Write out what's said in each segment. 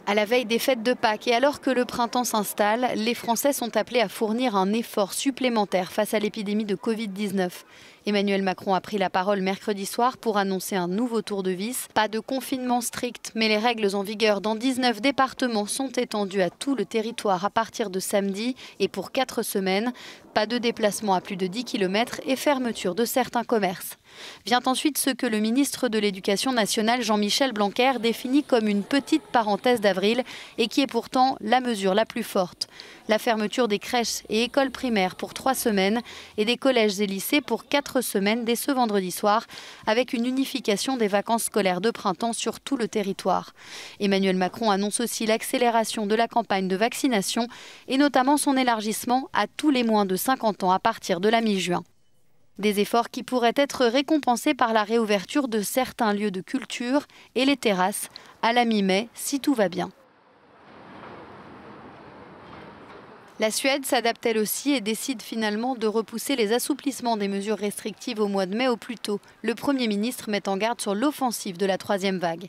À la veille des fêtes de Pâques et alors que le printemps s'installe, les Français sont appelés à fournir un effort supplémentaire face à l'épidémie de Covid-19. Emmanuel Macron a pris la parole mercredi soir pour annoncer un nouveau tour de vis. Pas de confinement strict, mais les règles en vigueur dans 19 départements sont étendues à tout le territoire à partir de samedi et pour 4 semaines. Pas de déplacement à plus de 10 km et fermeture de certains commerces. Vient ensuite ce que le ministre de l'Éducation nationale Jean-Michel Blanquer définit comme une petite parenthèse d'avril et qui est pourtant la mesure la plus forte. La fermeture des crèches et écoles primaires pour 3 semaines et des collèges et lycées pour 4 semaines dès ce vendredi soir, avec une unification des vacances scolaires de printemps sur tout le territoire. Emmanuel Macron annonce aussi l'accélération de la campagne de vaccination et notamment son élargissement à tous les moins de 50 ans à partir de la mi-juin. Des efforts qui pourraient être récompensés par la réouverture de certains lieux de culture et les terrasses à la mi-mai si tout va bien. La Suède s'adapte elle aussi et décide finalement de repousser les assouplissements des mesures restrictives au mois de mai au plus tôt. Le Premier ministre met en garde sur l'offensive de la troisième vague.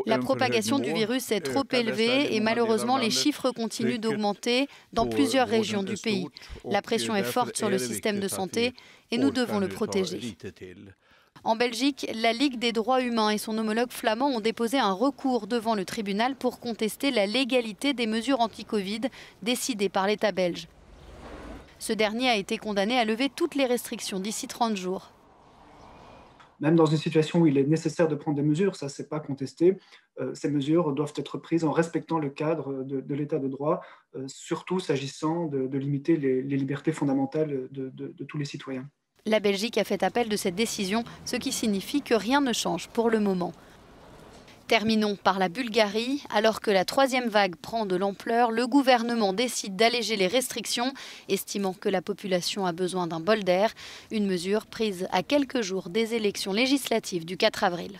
La propagation du virus est trop élevée et malheureusement les chiffres continuent d'augmenter dans plusieurs régions du pays. La pression est forte sur le système de santé et nous devons le protéger. En Belgique, la Ligue des droits humains et son homologue flamand ont déposé un recours devant le tribunal pour contester la légalité des mesures anti-Covid décidées par l'État belge. Ce dernier a été condamné à lever toutes les restrictions d'ici 30 jours. Même dans une situation où il est nécessaire de prendre des mesures, ça c'est pas contesté, ces mesures doivent être prises en respectant le cadre de l'état de droit, surtout s'agissant de limiter les libertés fondamentales de tous les citoyens. La Belgique a fait appel de cette décision, ce qui signifie que rien ne change pour le moment. Terminons par la Bulgarie. Alors que la troisième vague prend de l'ampleur, le gouvernement décide d'alléger les restrictions, estimant que la population a besoin d'un bol d'air. Une mesure prise à quelques jours des élections législatives du 4 avril.